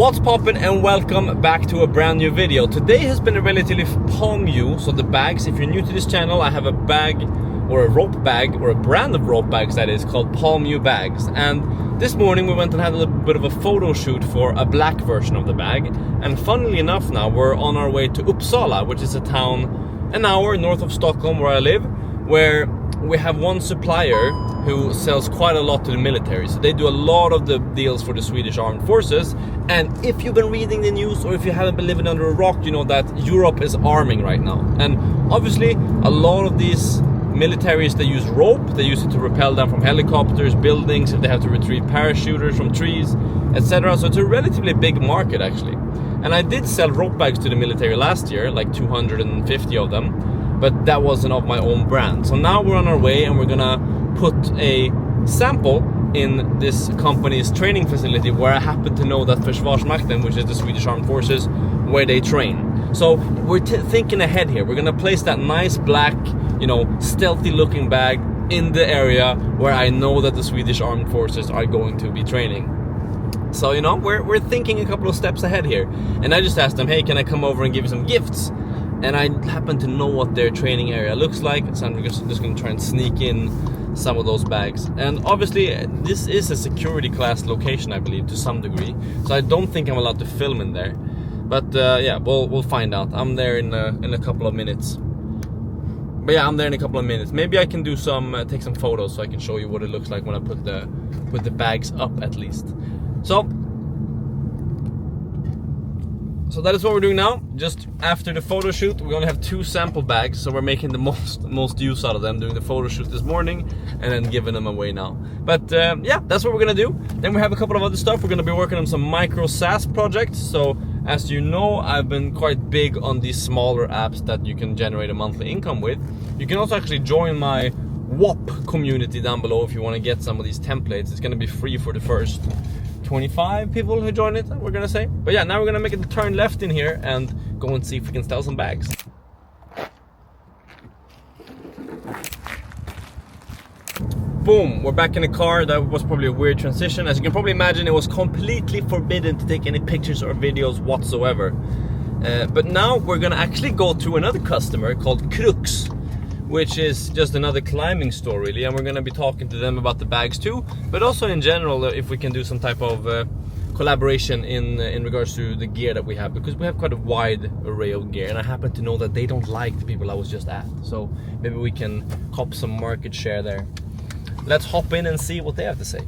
What's poppin', and welcome back to a brand new video. Today has been a relatively palm view, so the bags, if you're new to this channel, I have a bag or a rope bag, or a brand of rope bags that is, called Palm View bags. And this morning we went and had a little bit of a photo shoot for a black version of the bag. And funnily enough, now we're on our way to Uppsala, which is a town an hour north of Stockholm where I live, where we have one supplier who sells quite a lot to the military. So they do a lot of the deals for the Swedish Armed Forces. And if you've been reading the news, or if you haven't been living under a rock, you know that Europe is arming right now. And obviously a lot of these militaries, they use rope. They use it to rappel down from helicopters, buildings, if they have to retrieve parachuters from trees, etc. So it's a relatively big market actually. And I did sell rope bags to the military last year, like 250 of them, but that wasn't of my own brand. So now we're on our way, and we're gonna put a sample in this company's training facility, where I happen to know that Försvarsmakten, which is the Swedish Armed Forces, where they train. So we're thinking ahead here. We're gonna place that nice black, you know, stealthy looking bag in the area where I know that the Swedish Armed Forces are going to be training. So, you know, we're thinking a couple of steps ahead here. And I just asked them, hey, can I come over and give you some gifts? And I happen to know what their training area looks like, so I'm just going to try and sneak in some of those bags. And obviously this is a security class location, I believe, to some degree, so I don't think I'm allowed to film in there. But yeah, we'll find out. I'm there in a couple of minutes. But yeah, I'm there in a couple of minutes. Maybe I can do some take some photos so I can show you what it looks like when I put the bags up at least. So that is what we're doing now. Just after the photo shoot, we only have 2 sample bags, so we're making the most use out of them, doing the photo shoot this morning and then giving them away now. But yeah, that's what we're gonna do. Then we have a couple of other stuff. We're gonna be working on some micro SaaS projects. So as you know, I've been quite big on these smaller apps that you can generate a monthly income with. You can also actually join my WOP community down below if you want to get some of these templates. It's gonna be free for the first 25 people who join it, we're gonna say. But yeah, now we're gonna make a turn left in here and go and see if we can sell some bags. Boom, we're back in the car. That was probably a weird transition. As you can probably imagine, it was completely forbidden to take any pictures or videos whatsoever. But now we're gonna actually go to another customer called Crux, which is just another climbing store really, and we're going to be talking to them about the bags too, but also in general if we can do some type of collaboration in regards to the gear that we have, because we have quite a wide array of gear, and I happen to know that they don't like the people I was just at, so maybe we can cop some market share there. Let's hop in and see what they have to say.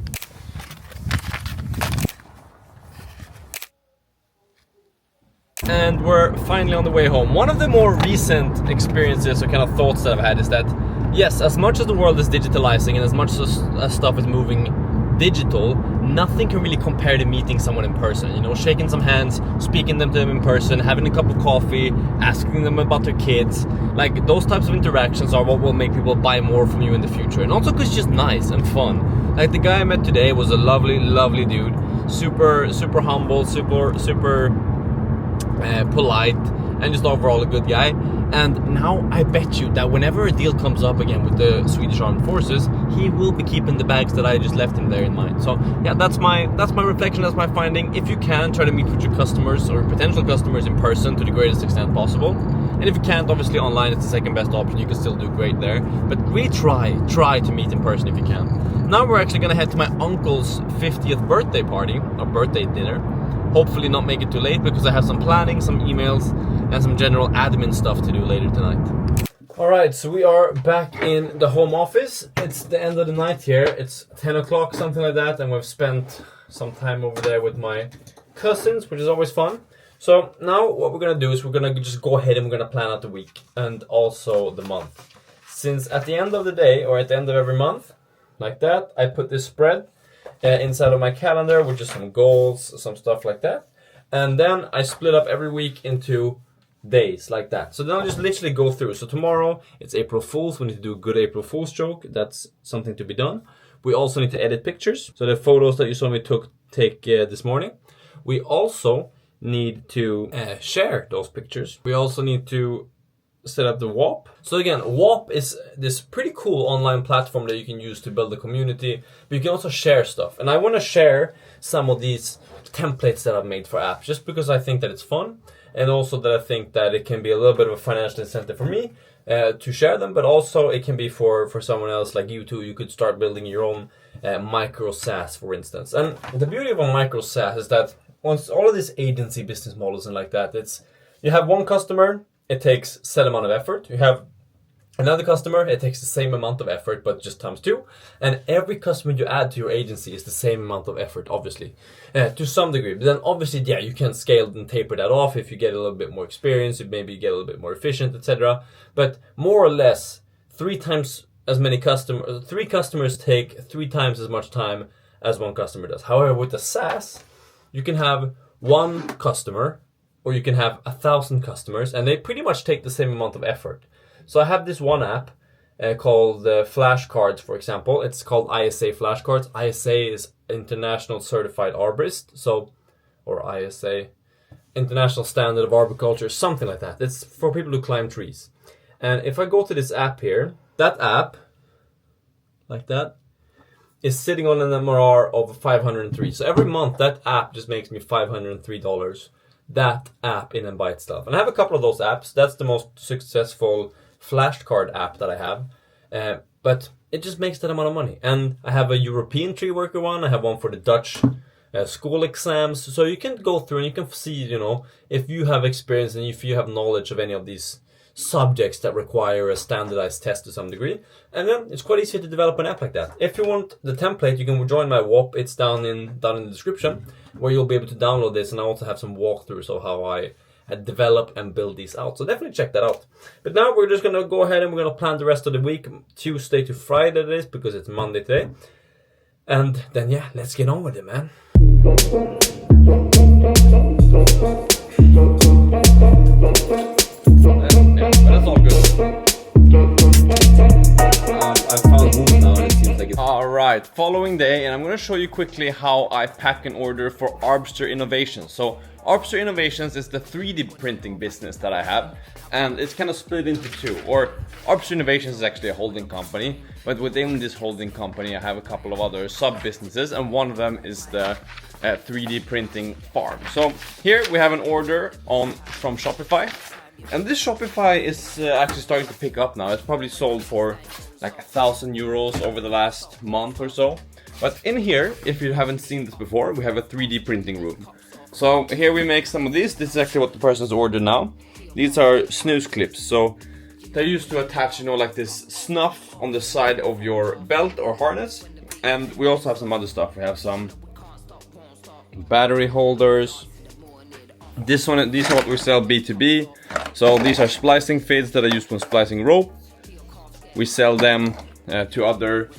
And we're finally on the way home. One of the more recent experiences or kind of thoughts that I've had is that, yes, as much as the world is digitalizing and as much as stuff is moving digital, nothing can really compare to meeting someone in person. You know, shaking some hands, speaking to them in person, having a cup of coffee, asking them about their kids. Like, those types of interactions are what will make people buy more from you in the future. And also because it's just nice and fun. Like, the guy I met today was a lovely, lovely dude. Super humble, super polite, and just overall a good guy. And now I bet you that whenever a deal comes up again with the Swedish Armed Forces, he will be keeping the bags that I just left him there in mind. So yeah, that's my reflection, that's my finding. If you can, try to meet with your customers or potential customers in person to the greatest extent possible. And if you can't, obviously online is the second best option. You can still do great there, but really try to meet in person if you can. Now we're actually gonna head to my uncle's 50th birthday party, or birthday dinner. Hopefully not make it too late, because I have some planning, some emails, and some general admin stuff to do later tonight. Alright, so we are back in the home office. It's the end of the night here. It's 10 o'clock, something like that, and we've spent some time over there with my cousins, which is always fun. So now what we're gonna do is we're gonna just go ahead and we're gonna plan out the week and also the month. Since at the end of the day, or at the end of every month, like that, I put this spread inside of my calendar with just some goals, some stuff like that, and then I split up every week into days like that. So then I'll just literally go through. So tomorrow it's April Fool's. We need to do a good April Fool's joke. That's something to be done. We also need to edit pictures, so the photos that you saw me take this morning. We also need to share those pictures. We also need to set up the WAP. So again, WAP is this pretty cool online platform that you can use to build a community, but you can also share stuff. And I want to share some of these templates that I've made for apps, just because I think that it's fun, and also that I think that it can be a little bit of a financial incentive for me to share them, but also it can be for someone else like you too. You could start building your own micro SaaS, for instance. And the beauty of a micro SaaS is that once all of these agency business models and like that, it's you have one customer, it takes set amount of effort. You have another customer, it takes the same amount of effort, but just times 2. And every customer you add to your agency is the same amount of effort, obviously, to some degree. But then obviously, yeah, you can scale and taper that off if you get a little bit more experience, you maybe get a little bit more efficient, etc. But more or less, 3 times as many customers, 3 customers take 3 times as much time as 1 customer does. However, with the SaaS, you can have 1 customer, or you can have 1,000 customers, and they pretty much take the same amount of effort. So I have this one app called Flashcards, for example. It's called ISA Flashcards. ISA is International Certified Arborist, so, or ISA, International Standard of Arboriculture, something like that. It's for people who climb trees. And if I go to this app here, that app, like that, is sitting on an MRR of 503. So every month that app just makes me $503. That app in and by itself. And I have a couple of those apps. That's the most successful flashcard app that I have, but it just makes that amount of money. And I have a European tree worker one. I have one for the Dutch school exams. So you can go through and you can see, you know, if you have experience and if you have knowledge of any of these subjects that require a standardized test to some degree. And then it's quite easy to develop an app like that. If you want the template, you can join my WAP. It's down in the description, where you'll be able to download this, and I also have some walkthroughs of how I develop and build these out. So definitely check that out. But now we're just gonna go ahead and we're gonna plan the rest of the week, Tuesday to Friday it is, because it's Monday today. And then yeah, let's get on with it, man. Yeah, but that's all good. I found wood now and it seems like it's... Alright, following day, and I'm gonna show you quickly how I pack an order for Arbster Innovations. So Arbster Innovations is the 3D printing business that I have, and it's kind of split into 2. Or Arbster Innovations is actually a holding company, but within this holding company I have a couple of other sub-businesses, and one of them is the 3D printing farm. So here we have an order from Shopify, and this Shopify is actually starting to pick up now. It's probably sold for like 1,000 euros over the last month or so. But in here, if you haven't seen this before, we have a 3D printing room. So here we make some of these. This is actually what the person's ordered now. These are snooze clips. So they're used to attach, you know, like this snuff on the side of your belt or harness. And we also have some other stuff. We have some battery holders. These are what we sell B2B. So these are splicing feeds that are used when splicing rope. We sell them to other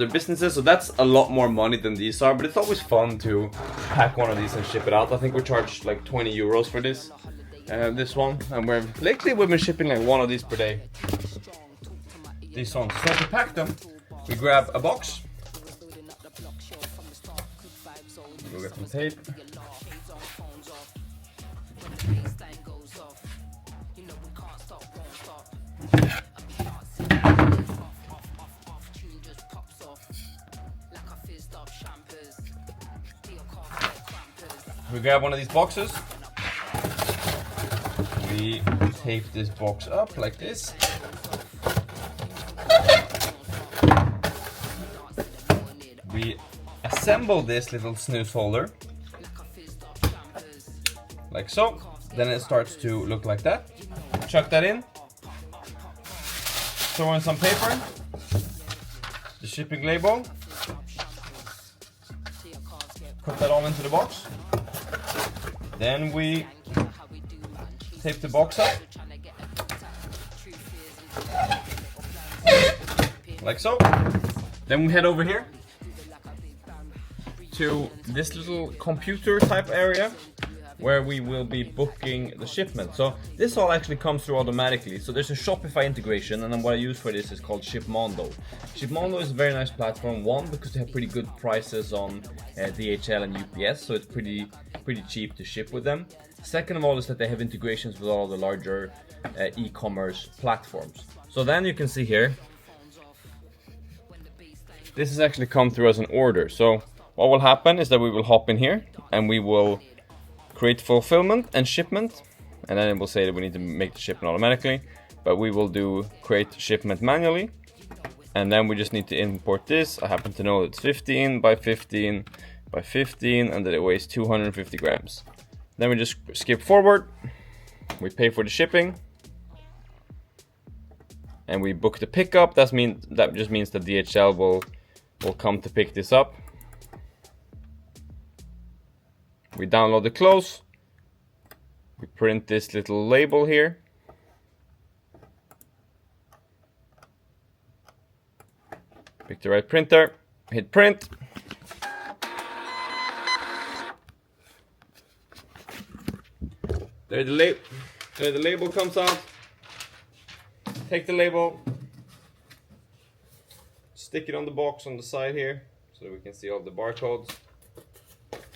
businesses, so that's a lot more money than these are, but it's always fun to pack one of these and ship it out. I think we charged like 20 euros for this one, and lately we've been shipping like one of these per day. These ones. So to pack them, we grab a box. We'll get some tape. We grab one of these boxes. We tape this box up like this. We assemble this little snooze holder like so. Then it starts to look like that. Chuck that in. Throw in some paper. The shipping label. Put that all into the box. Then we tape the box up like so. Then we head over here to this little computer type area where we will be booking the shipment. So this all actually comes through automatically. So there's a Shopify integration, and then what I use for this is called Shipmondo. Shipmondo is a very nice platform, one, because they have pretty good prices on DHL and UPS, so it's pretty cheap to ship with them. Second of all is that they have integrations with all the larger e-commerce platforms. So then you can see here, this has actually come through as an order. So what will happen is that we will hop in here and we will create fulfillment and shipment, and then it will say that we need to make the shipment automatically, but we will do create shipment manually, and then we just need to import this. I happen to know it's 15 by 15 by 15 and that it weighs 250 grams. Then we just skip forward, we pay for the shipping, and we book the pickup. That just means that DHL will come to pick this up. We download the clothes, we print this little label here, pick the right printer, hit print. There the label comes out. Take the label, stick it on the box on the side here so that we can see all the barcodes,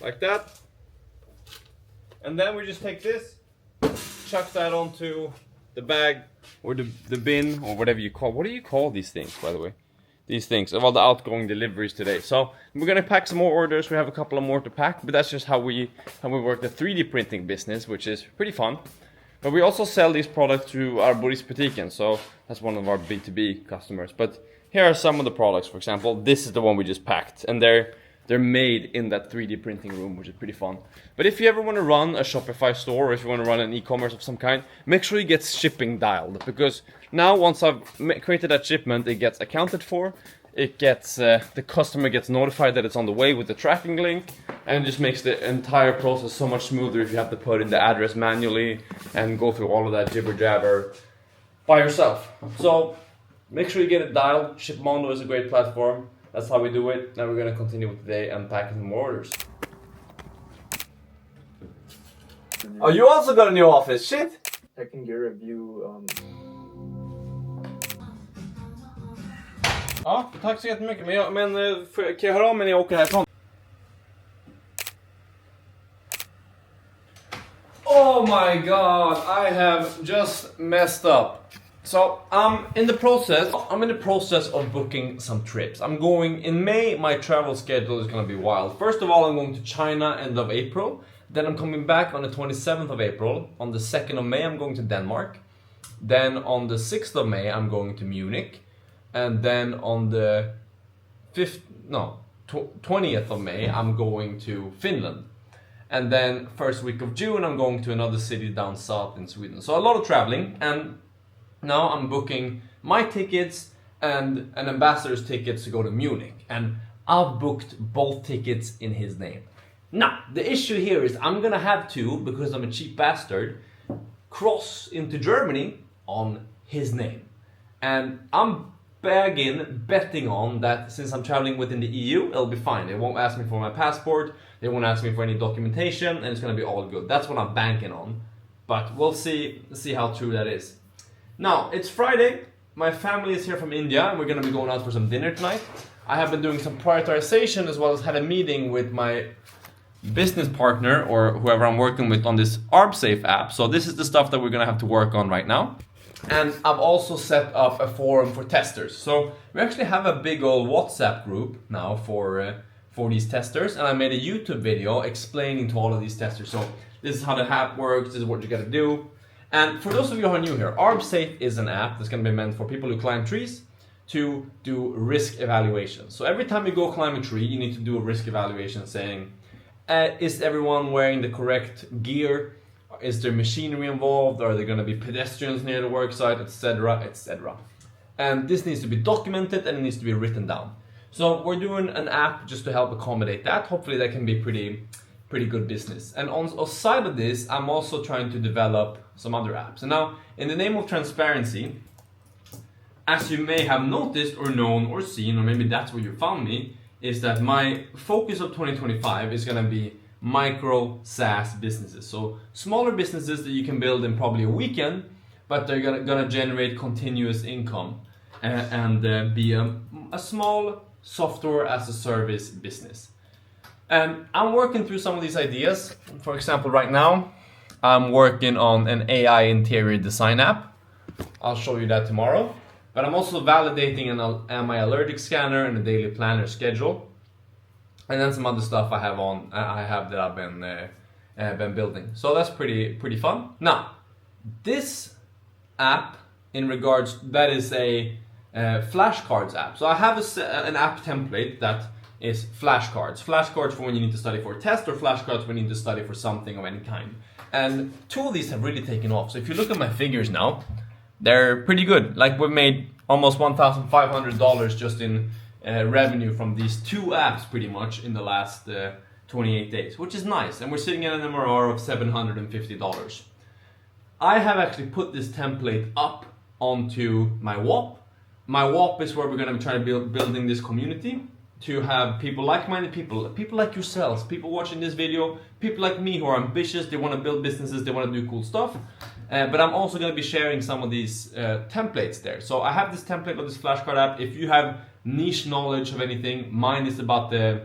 like that. And then we just take this, chuck that onto the bag or the bin or whatever you call. What do you call these things, by the way? These things of all the outgoing deliveries today. So we're gonna pack some more orders. We have a couple of more to pack, but that's just how we work the 3D printing business, which is pretty fun. But we also sell these products through our Butiken, so that's one of our B2B customers. But here are some of the products. For example, this is the one we just packed, and they're made in that 3D printing room, which is pretty fun. But if you ever want to run a Shopify store, or if you want to run an e-commerce of some kind, make sure you get shipping dialed, because now once I've created that shipment, it gets accounted for. It gets the customer gets notified that it's on the way with the tracking link, and it just makes the entire process so much smoother if you have to put in the address manually and go through all of that jibber jabber by yourself. So make sure you get it dialed. Shipmondo is a great platform. That's how we do it. Now we're gonna continue with today and packing more orders. Oh, you also got a new office, shit! Checking your review. Ja, tack så jättemycket. Men kan jag höra av mig när jag åker härifrån? Oh my god, I have just messed up. So I'm in the process of booking some trips. I'm going in May. My travel schedule is gonna be wild. First of all, I'm going to China end of April. Then I'm coming back on the 27th of April. On the 2nd of May, I'm going to Denmark. Then on the 6th of May, I'm going to Munich. And then on the 20th of May, I'm going to Finland. And then first week of June, I'm going to another city down south in Sweden. So a lot of traveling, and now I'm booking my tickets and an ambassador's tickets to go to Munich. And I've booked both tickets in his name. Now, the issue here is I'm gonna have to, because I'm a cheap bastard, cross into Germany on his name. And I'm betting on that since I'm traveling within the EU, it'll be fine. They won't ask me for my passport, they won't ask me for any documentation, and it's gonna be all good. That's what I'm banking on. But we'll see how true that is. Now, it's Friday, my family is here from India, and we're gonna be going out for some dinner tonight. I have been doing some prioritization as well as had a meeting with my business partner or whoever I'm working with on this ArbSafe app. So this is the stuff that we're gonna have to work on right now. And I've also set up a forum for testers. So we actually have a big old WhatsApp group now for these testers, and I made a YouTube video explaining to all of these testers. So this is how the app works, this is what you gotta do. And for those of you who are new here, ArbSafe is an app that's gonna be meant for people who climb trees to do risk evaluation. So every time you go climb a tree, you need to do a risk evaluation saying, is everyone wearing the correct gear? Is there machinery involved? Are there going to be pedestrians near the work site, etc., etc.? And this needs to be documented and it needs to be written down. So we're doing an app just to help accommodate that. Hopefully that can be pretty good business. And on the side of this, I'm also trying to develop some other apps. And now, in the name of transparency, as you may have noticed or known or seen, or maybe that's where you found me, is that my focus of 2025 is going to be micro SaaS businesses. So smaller businesses that you can build in probably a weekend, but they're gonna generate continuous income and be a small software as a service business. And I'm working through some of these ideas. For example, right now, I'm working on an AI interior design app. I'll show you that tomorrow. But I'm also validating my allergic scanner and a daily planner schedule, and then some other stuff I have that I've been building. So that's pretty fun. Now, this app, in regards, that is a flashcards app. So I have an app template that is flashcards. Flashcards for when you need to study for a test, or flashcards when you need to study for something of any kind. And two of these have really taken off. So if you look at my figures now, they're pretty good. Like, we've made almost $1,500 just in revenue from these two apps pretty much in the last 28 days, which is nice. And we're sitting at an MRR of $750. I have actually put this template up onto my WAP. My WAP is where we're going to be trying to building this community, to have people, like-minded people like yourselves, people watching this video, people like me who are ambitious, they want to build businesses, they want to do cool stuff. But I'm also going to be sharing some of these templates there. So I have this template of this flashcard app. If you have niche knowledge of anything, mine is about a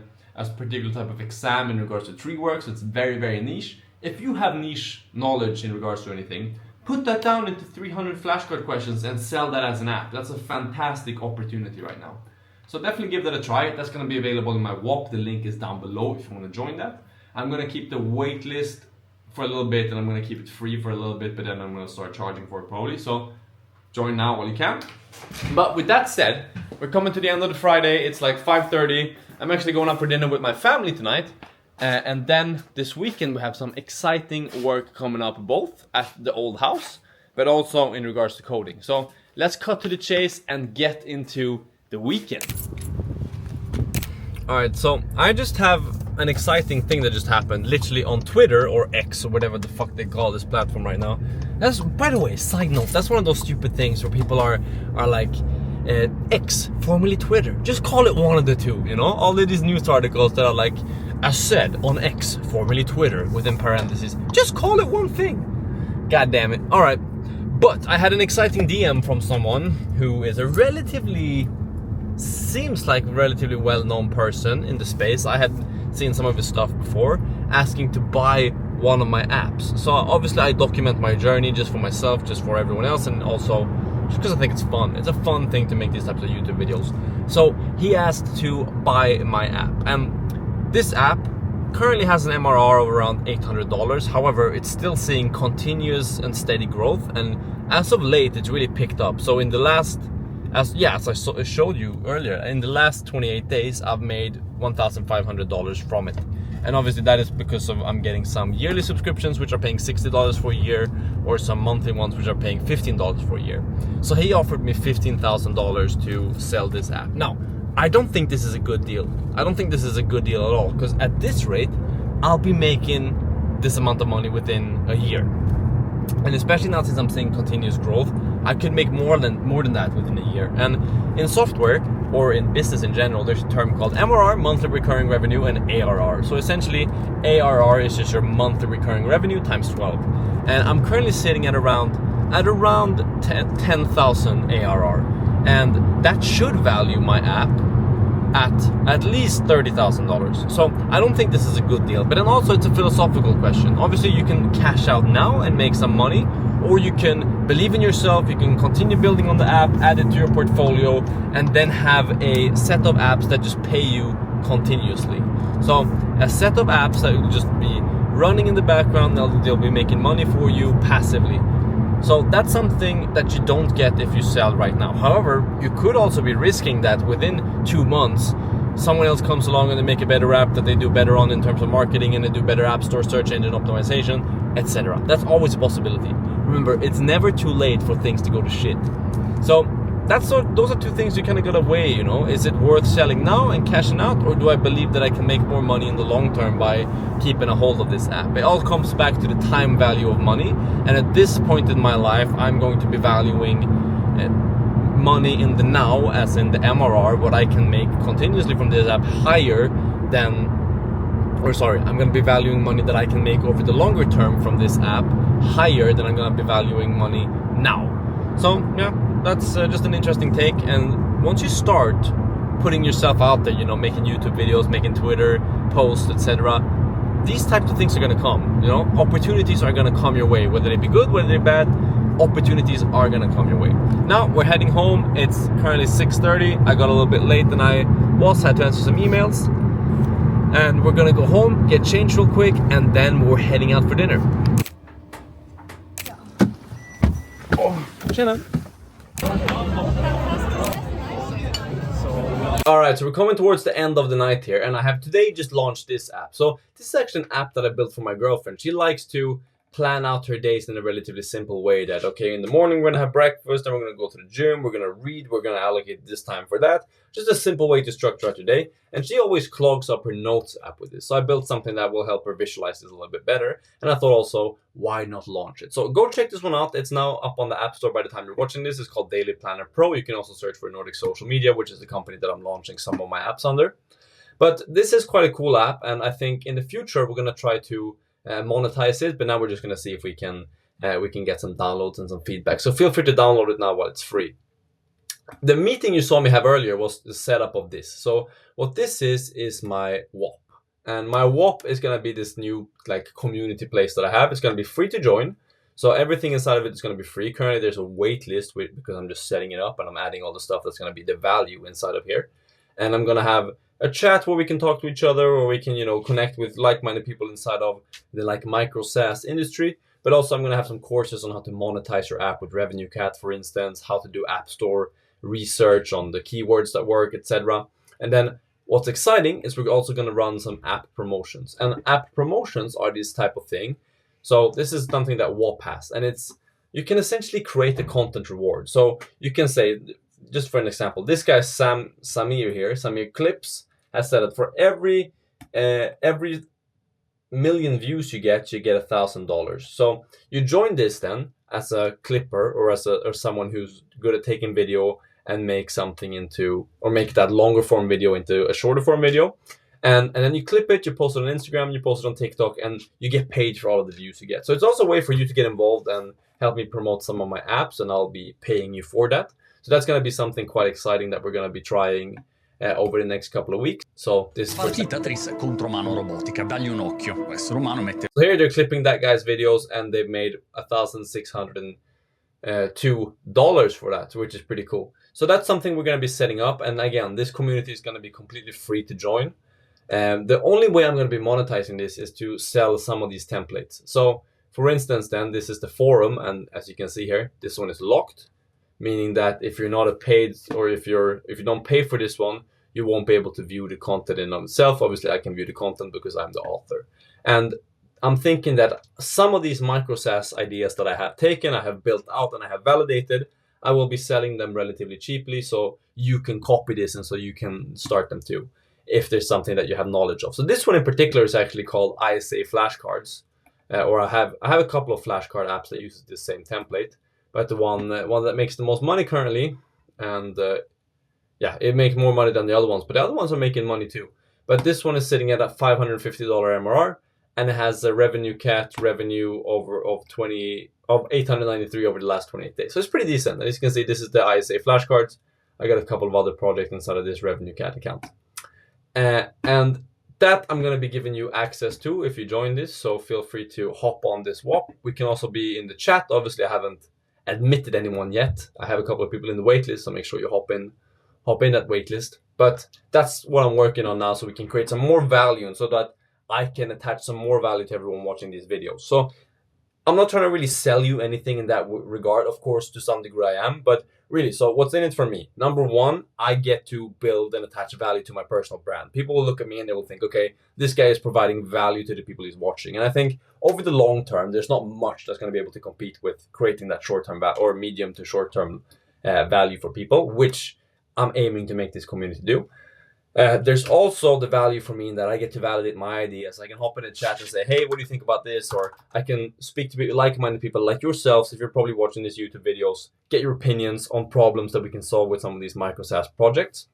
particular type of exam in regards to tree work, so it's very niche. If you have niche knowledge in regards to anything, put that down into 300 flashcard questions and sell that as an app. That's a fantastic opportunity right now. So definitely give that a try. That's going to be available in my WAP. The link is down below if you want to join that. I'm going to keep the wait list for a little bit, and I'm going to keep it free for a little bit, but then I'm going to start charging for it probably. So join now while you can. But with that said, we're coming to the end of the Friday. It's like 5:30. I'm actually going out for dinner with my family tonight. And then this weekend we have some exciting work coming up, both at the old house, but also in regards to coding. So let's cut to the chase and get into the weekend. Alright, so I just have an exciting thing that just happened, literally on Twitter, or X, or whatever the fuck they call this platform right now. That's, by the way, side note, that's one of those stupid things where people are like, X, formerly Twitter. Just call it one of the two, you know? All of these news articles that are like, as said on X, formerly Twitter, within parentheses. Just call it one thing. God damn it. Alright, but I had an exciting DM from someone who is a seems like a relatively well-known person in the space. I had seen some of his stuff before, asking to buy one of my apps. So obviously I document my journey just for myself, just for everyone else, and also just because I think it's fun. It's a fun thing to make these types of YouTube videos. So he asked to buy my app, and this app currently has an MRR of around $800. However, it's still seeing continuous and steady growth, and as of late it's really picked up. So in the last, as I showed you earlier, in the last 28 days I've made $1,500 from it. And obviously that is because of I'm getting some yearly subscriptions which are paying $60 for a year, or some monthly ones which are paying $15 for a year. So he offered me $15,000 to sell this app. Now, I don't think this is a good deal. I don't think this is a good deal at all, because at this rate I'll be making this amount of money within a year. And especially now since I'm seeing continuous growth, I could make more than that within a year. And in software, or in business in general, there's a term called MRR, monthly recurring revenue, and ARR. So essentially, ARR is just your monthly recurring revenue times 12. And I'm currently sitting at around 10,000 ARR. And that should value my app at least $30,000. So I don't think this is a good deal. But then also it's a philosophical question. Obviously you can cash out now and make some money, or you can believe in yourself, you can continue building on the app, add it to your portfolio, and then have a set of apps that just pay you continuously. So a set of apps that will just be running in the background, they'll be making money for you passively. So that's something that you don't get if you sell right now. However, you could also be risking that within 2 months, someone else comes along and they make a better app that they do better on in terms of marketing, and they do better app store, search engine optimization, etc. That's always a possibility. Remember, it's never too late for things to go to shit. So those are two things you kind of gotta weigh, you know. Is it worth selling now and cashing out, or do I believe that I can make more money in the long term by keeping a hold of this app? It all comes back to the time value of money, and at this point in my life I'm going to be valuing money in the now, as in the MRR, what I can make continuously from this app, higher than, I'm going to be valuing money that I can make over the longer term from this app higher than I'm going to be valuing money now. So yeah, that's just an interesting take. And once you start putting yourself out there, you know, making YouTube videos, making Twitter posts, etc., these types of things are gonna come. You know, opportunities are gonna come your way, whether they be good, whether they're bad. Opportunities are gonna come your way. Now we're heading home. It's currently 6:30. I got a little bit late than I was. Had to answer some emails, and we're gonna go home, get changed real quick, and then we're heading out for dinner. Oh, tjena. Alright, so we're coming towards the end of the night here, and I have today just launched this app. So this is actually an app that I built for my girlfriend. She likes to plan out her days in a relatively simple way that, okay, in the morning we're gonna have breakfast, then we're gonna go to the gym, we're gonna read, we're gonna allocate this time for that. Just a simple way to structure out your day. And she always clogs up her notes app with this. So I built something that will help her visualize this a little bit better. And I thought also, why not launch it? So go check this one out. It's now up on the App Store by the time you're watching this. It's called Daily Planner Pro. You can also search for Nordic Social Media, which is the company that I'm launching some of my apps under. But this is quite a cool app, and I think in the future we're gonna try to monetize it, but now we're just going to see if we can get some downloads and some feedback. So feel free to download it now while it's free. The meeting you saw me have earlier was the setup of this. So what this is my WOP, and my WOP is going to be this new like community place that I have. It's going to be free to join, so everything inside of it is going to be free. Currently there's a wait list because I'm just setting it up and I'm adding all the stuff that's going to be the value inside of here. And I'm going to have a chat where we can talk to each other, or we can, you know, connect with like-minded people inside of the like micro SaaS industry. But also I'm going to have some courses on how to monetize your app with Revenue Cat, for instance, how to do App Store research on the keywords that work, etc. And then what's exciting is we're also going to run some app promotions. And app promotions are this type of thing. So this is something that WOP has, and you can essentially create a content reward. So you can say, just for an example, this guy Samir here, Samir Clips, has said that for every million views you get $1,000. So you join this then as a clipper or or someone who's good at taking video and make something into, or make that longer form video into a shorter form video. And then you clip it, you post it on Instagram, you post it on TikTok, and you get paid for all of the views you get. So it's also a way for you to get involved and help me promote some of my apps, and I'll be paying you for that. So that's going to be something quite exciting that we're going to be trying over the next couple of weeks. So this partita Tris contro mano robotica, dagli un occhio. Essere umano mette. So here they're clipping that guy's videos, and they've made $1,602 for that, which is pretty cool. So that's something we're going to be setting up. And again, this community is going to be completely free to join. The only way I'm going to be monetizing this is to sell some of these templates. So for instance, then this is the forum, and as you can see here, this one is locked, meaning that if you're not a paid, or if you don't pay for this one, you won't be able to view the content in of itself. Obviously I can view the content because I'm the author. And I'm thinking that some of these micro SaaS ideas that I have taken, I have built out, and I have validated, I will be selling them relatively cheaply, so you can copy this and so you can start them too, if there's something that you have knowledge of. So this one in particular is actually called ISA flashcards, or I have a couple of flashcard apps that use the same template. But the one that makes the most money currently, and yeah, it makes more money than the other ones, but the other ones are making money too. But this one is sitting at a $550 MRR, and it has a Revenue Cat revenue of 893 over the last 28 days. So it's pretty decent. As you can see, this is the ISA flashcards. I got a couple of other projects inside of this Revenue Cat account, and that I'm going to be giving you access to if you join this. So feel free to hop on this WOP. We can also be in the chat. Obviously, I haven't admitted anyone yet. I have a couple of people in the waitlist, so make sure you hop in that waitlist. But that's what I'm working on now, so we can create some more value, and so that I can attach some more value to everyone watching these videos. So I'm not trying to really sell you anything in that regard. Of course, to some degree I am, but really, so what's in it for me? Number one, I get to build and attach value to my personal brand. People will look at me and they will think, okay, this guy is providing value to the people he's watching. And I think over the long term, there's not much that's going to be able to compete with creating that short-term or medium to short-term value for people, which I'm aiming to make this community do. There's also the value for me in that I get to validate my ideas. I can hop in a chat and say, hey, what do you think about this? Or I can speak to like-minded people like yourselves, if you're probably watching these YouTube videos, get your opinions on problems that we can solve with some of these micro SaaS projects.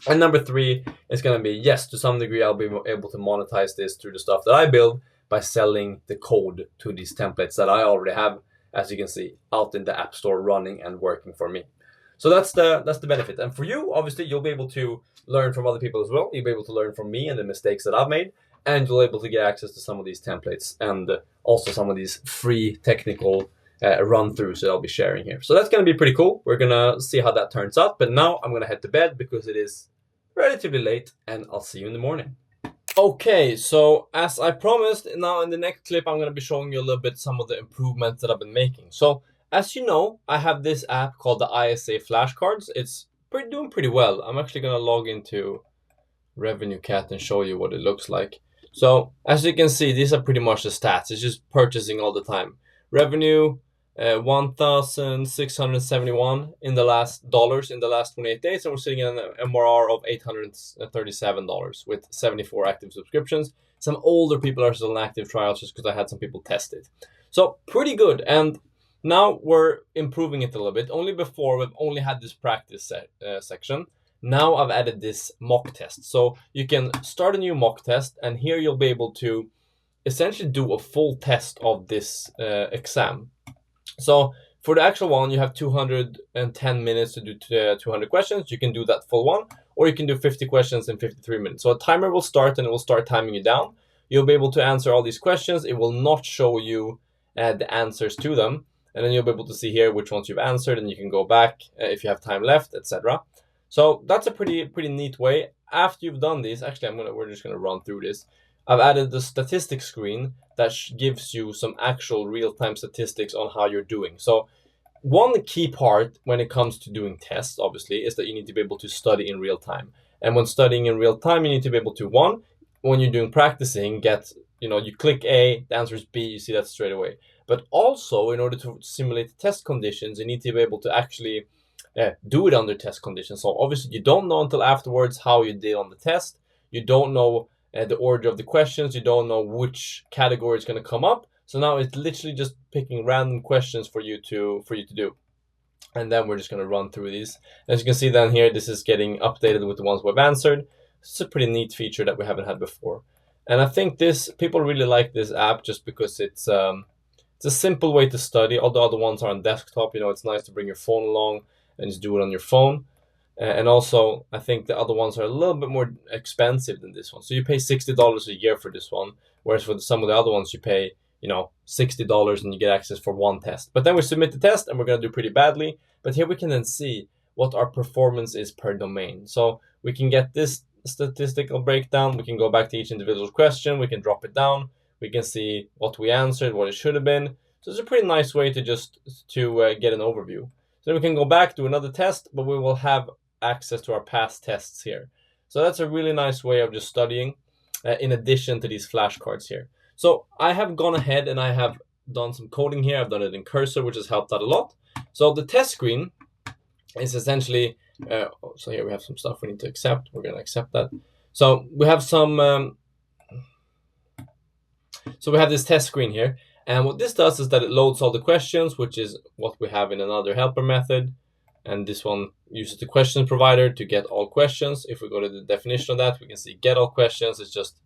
And number three is going to be, yes, to some degree, I'll be able to monetize this through the stuff that I build by selling the code to these templates that I already have, as you can see, out in the App Store running and working for me. So that's the benefit. And for you, obviously, you'll be able to learn from other people as well. You'll be able to learn from me and the mistakes that I've made. and you'll be able to get access to some of these templates and also some of these free technical run-throughs that I'll be sharing here. So that's going to be pretty cool. We're going to see how that turns out. But now I'm going to head to bed because it is relatively late, and I'll see you in the morning. Okay, so as I promised, now in the next clip, I'm going to be showing you a little bit some of the improvements that I've been making. So as you know, I have this app called the ISA flashcards. It's doing pretty well. I'm actually going to log into Revenue Cat and show you what it looks like. So as you can see, these are pretty much the stats. It's just purchasing all the time. Revenue, 1,671 in the last 28 days, and we're sitting in an MRR of $837 with 74 active subscriptions. Some older people are still in active trials just because I had some people test it. So pretty good, and now we're improving it a little bit. Only before we've only had this practice section. Now I've added this mock test. So you can start a new mock test, and here you'll be able to essentially do a full test of this exam. So for the actual one, you have 210 minutes to do 200 questions. You can do that full one, or you can do 50 questions in 53 minutes. So a timer will start, and it will start timing you down. You'll be able to answer all these questions. It will not show you the answers to them. And then you'll be able to see here which ones you've answered, and you can go back if you have time left, etc. So that's a pretty neat way. After you've done these, actually, we're just gonna run through this. I've added the statistics screen that gives you some actual real-time statistics on how you're doing. So one key part when it comes to doing tests, obviously, is that you need to be able to study in real time. And when studying in real time, you need to be able to, one, when you're doing practicing, you click A, the answer is B, you see that straight away. But also, in order to simulate the test conditions, you need to be able to actually do it under test conditions. So obviously, you don't know until afterwards how you did on the test. You don't know the order of the questions. You don't know which category is going to come up. So now it's literally just picking random questions for you to do. And then we're just going to run through these. As you can see down here, this is getting updated with the ones we've answered. It's a pretty neat feature that we haven't had before. And I think people really like this app just because it's a simple way to study. All the other ones are on desktop. It's nice to bring your phone along and just do it on your phone. And also, I think the other ones are a little bit more expensive than this one. So you pay $60 a year for this one, whereas for some of the other ones, you pay $60 and you get access for one test. But then we submit the test, and we're going to do pretty badly. But here we can then see what our performance is per domain. So we can get this statistical breakdown. We can go back to each individual question. We can drop it down. We can see what we answered, what it should have been. So it's a pretty nice way to get an overview. So then we can go back to another test, but we will have access to our past tests here. So that's a really nice way of just studying in addition to these flashcards here. So I have gone ahead and I have done some coding here. I've done it in Cursor, which has helped out a lot. So the test screen is essentially, so here we have some stuff we need to accept. We're going to accept that. So we have so we have this test screen here. And what this does is that it loads all the questions, which is what we have in another helper method. And this one uses the questions provider to get all questions. If we go to the definition of that, we can see get all questions. It's just,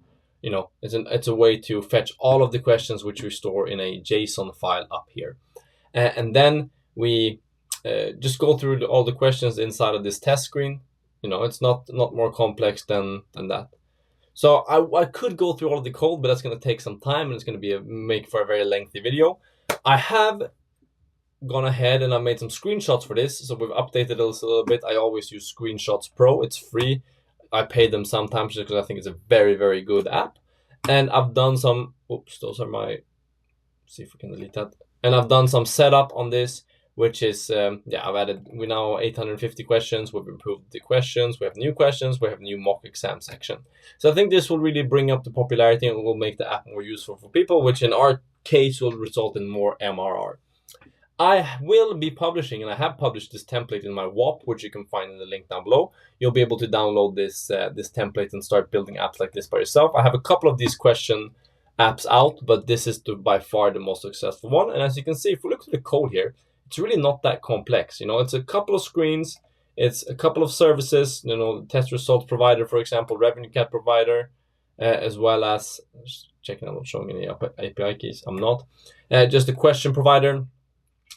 it's a way to fetch all of the questions which we store in a JSON file up here. And then we just go through all the questions inside of this test screen. It's not more complex than that. So I could go through all of the code, but that's going to take some time and it's going to make for a very lengthy video. I have gone ahead and I made some screenshots for this. So we've updated this a little bit. I always use Screenshots Pro. It's free. I pay them sometimes just because I think it's a very, very good app. And I've done some, those are my, see if we can delete that. And I've done some setup on this, which is, I've added, we now 850 questions. We've improved the questions. We have new questions. We have new mock exam section. So I think this will really bring up the popularity and will make the app more useful for people, which in our case will result in more MRR. I will be publishing, and I have published this template in my WAP, which you can find in the link down below. You'll be able to download this template and start building apps like this by yourself. I have a couple of these question apps out, but this is by far the most successful one. And as you can see, if we look at the code here, it's really not that complex. It's a couple of screens, it's a couple of services, the test results provider, for example, Revenue Cat provider, as well as, just checking I'm not showing any API keys, I'm not, just a question provider.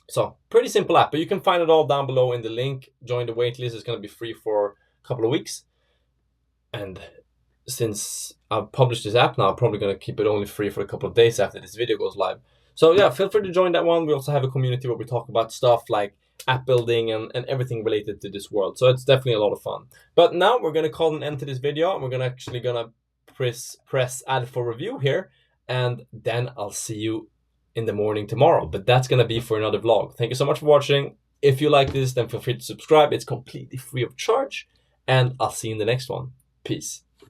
So pretty simple app, but you can find it all down below in the link. Join the waitlist. It's going to be free for a couple of weeks. And since I've published this app now, I'm probably going to keep it only free for a couple of days after this video goes live. So yeah, feel free to join that one. We also have a community where we talk about stuff like app building and everything related to this world. So it's definitely a lot of fun. But now we're going to call an end to this video, and we're going to press add for review here, and then I'll see you in the morning tomorrow. But that's going to be for another vlog. Thank you so much for watching. If you like this, then feel free to subscribe. It's completely free of charge, and I'll see you in the next one. Peace.